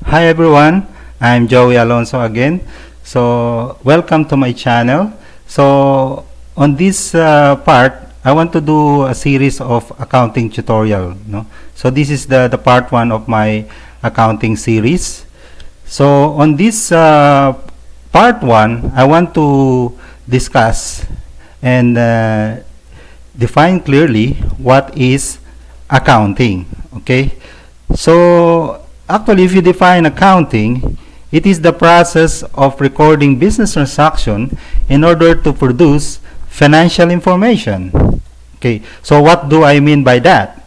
Hi everyone, I'm Joey Alonso again. So welcome to my channel. So on this part, I want to do a series of accounting tutorial. No? So this is the part one of my accounting series. So on this part one, I want to discuss and define clearly what is accounting. Okay, so actually, if you define accounting, it is the process of recording business transaction in order to produce financial information. Okay, so what do I mean by that?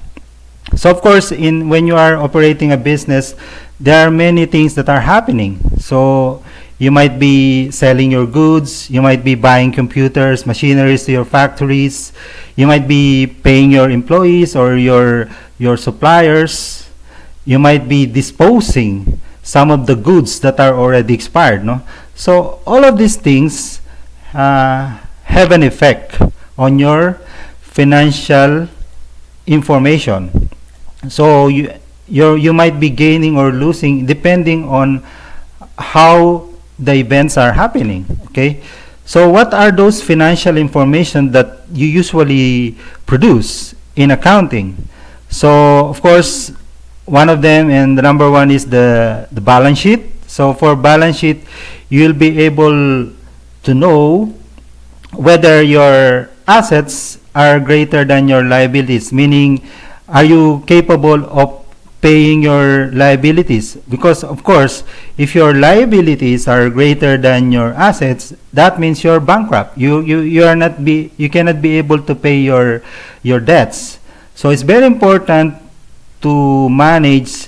So of course, in when you are operating a business, there are many things that are happening. So you might be selling your goods, you might be buying computers, machineries to your factories, you might be paying your employees or your suppliers, you might be disposing some of the goods that are already expired, no? So all of these things have an effect on your financial information. So you might be gaining or losing depending on how the events are happening. Okay, so what are those financial information that you usually produce in accounting? So of course, one of them and the number one is the balance sheet. So for balance sheet, you'll be able to know whether your assets are greater than your liabilities, meaning are you capable of paying your liabilities? Because of course, if your liabilities are greater than your assets, that means you're bankrupt. You cannot be able to pay your debts. So it's very important to manage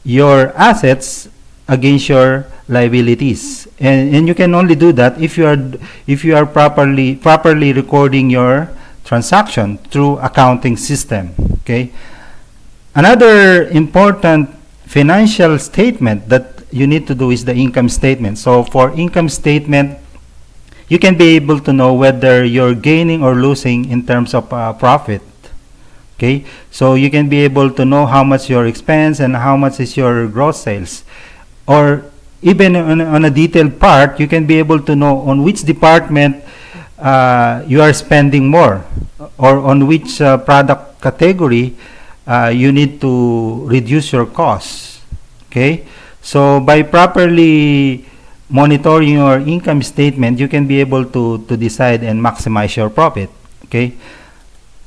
your assets against your liabilities, and you can only do that if you are properly recording your transaction through accounting system. Okay, another important financial statement that you need to do is the income statement. So for income statement, you can be able to know whether you're gaining or losing in terms of profit. Okay, so you can be able to know how much your expense and how much is your gross sales, or even on a detailed part, you can be able to know on which department you are spending more, or on which product category you need to reduce your costs. Okay, so by properly monitoring your income statement, you can be able to decide and maximize your profit. Okay,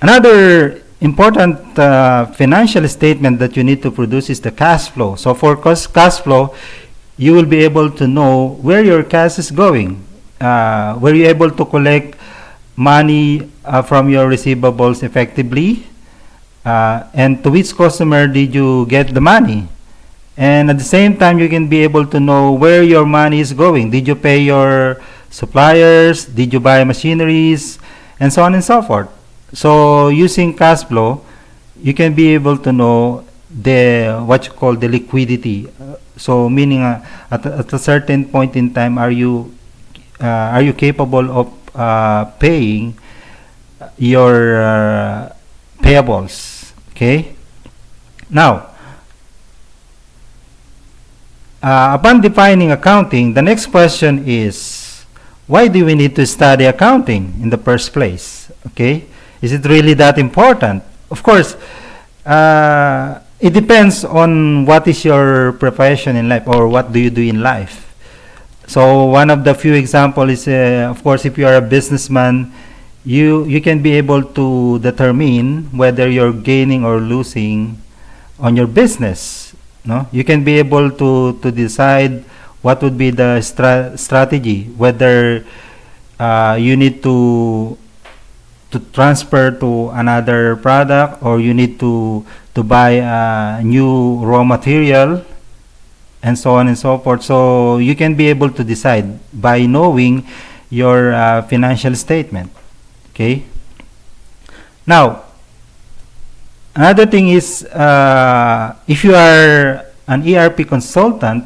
another important financial statement that you need to produce is the cash flow. So for cash flow, you will be able to know where your cash is going. Were you able to collect money from your receivables effectively? And to which customer did you get the money? And at the same time, you can be able to know where your money is going. Did you pay your suppliers? Did you buy machineries? And so on and so forth. So using cash flow, you can be able to know the what you call the liquidity. So meaning at a certain point in time, are you capable of paying your payables? Okay. Now, upon defining accounting, the next question is, why do we need to study accounting in the first place? Okay. Is it really that important? Of course, it depends on what is your profession in life or what do you do in life. So one of the few examples is, of course, if you are a businessman, you can be able to determine whether you're gaining or losing on your business. No, you can be able to decide what would be the strategy, whether you need to transfer to another product, or you need to buy a new raw material, and so on and so forth. So you can be able to decide by knowing your financial statement. Okay. Now, another thing is, if you are an ERP consultant,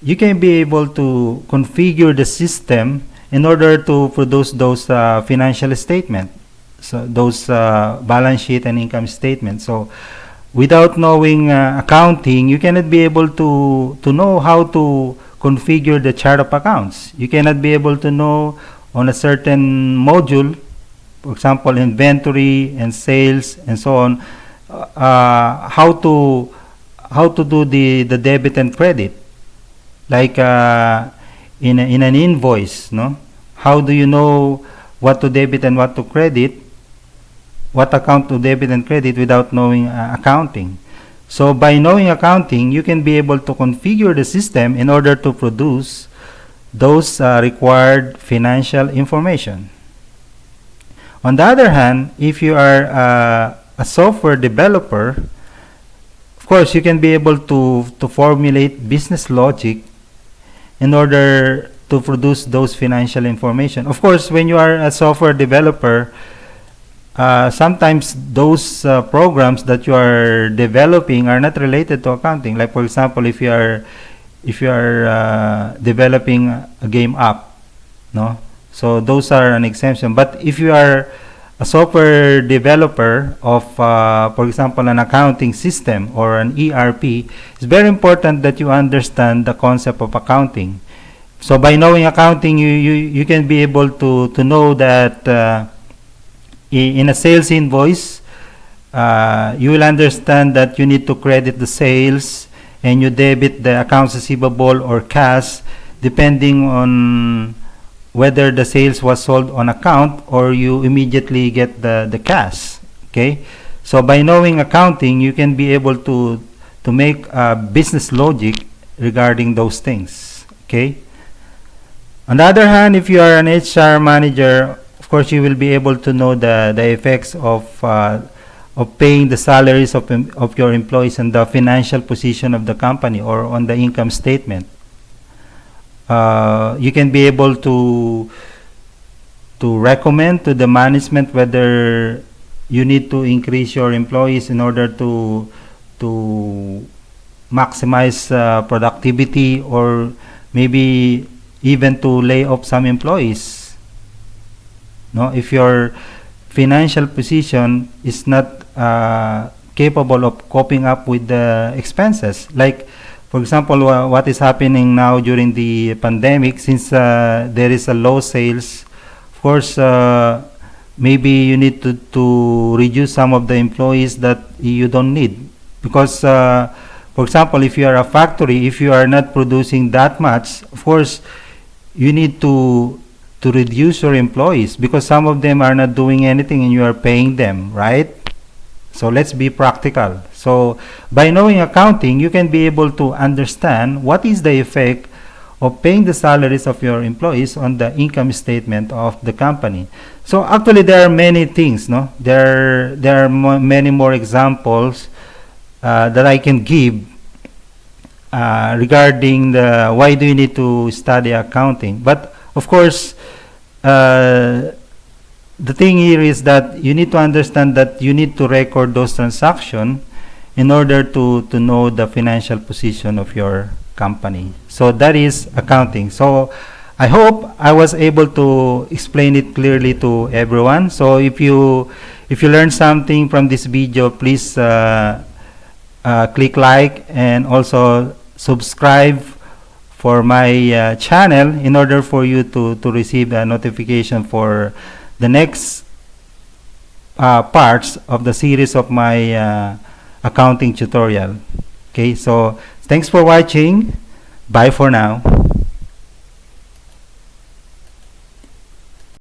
you can be able to configure the system in order to produce those financial statement, so those balance sheet and income statement. So without knowing accounting, you cannot be able to know how to configure the chart of accounts. You cannot be able to know on a certain module, for example, inventory and sales and so on, how to do the debit and credit, like in an invoice, no? How do you know what to debit and what to credit, what account to debit and credit without knowing accounting? So by knowing accounting, you can be able to configure the system in order to produce those required financial information. On the other hand, if you are a software developer, of course, you can be able to formulate business logic in order to produce those financial information. Of course, when you are a software developer, sometimes those programs that you are developing are not related to accounting. Like for example, if you are developing a game app, no, so those are an exemption. But if you are a software developer of, for example, an accounting system or an ERP, it's very important that you understand the concept of accounting. So by knowing accounting, you can be able to know that in a sales invoice, you will understand that you need to credit the sales and you debit the accounts receivable or cash depending on whether the sales was sold on account or you immediately get the cash. Okay, so by knowing accounting, you can be able to make business logic regarding those things. Okay. On the other hand, if you are an HR manager, of course, you will be able to know the effects of paying the salaries of your employees and the financial position of the company or on the income statement. You can be able to recommend to the management whether you need to increase your employees in order to maximize productivity, or maybe even to lay off some employees. No, if your financial position is not capable of coping up with the expenses, like for example, what is happening now during the pandemic, since there is a low sales, of course, maybe you need to reduce some of the employees that you don't need. Because, for example, if you are a factory, if you are not producing that much, of course, you need to reduce your employees because some of them are not doing anything and you are paying them, right? So let's be practical. So by knowing accounting, you can be able to understand what is the effect of paying the salaries of your employees on the income statement of the company. So actually there are many things, no? There are many more examples that I can give regarding the why do you need to study accounting. But of course, the thing here is that you need to understand that you need to record those transactions in order to know the financial position of your company. So that is accounting. So I hope I was able to explain it clearly to everyone. So if you learned something from this video, please click like and also subscribe for my channel in order for you to receive a notification for the next parts of the series of my accounting tutorial. Okay, so thanks for watching. Bye for now.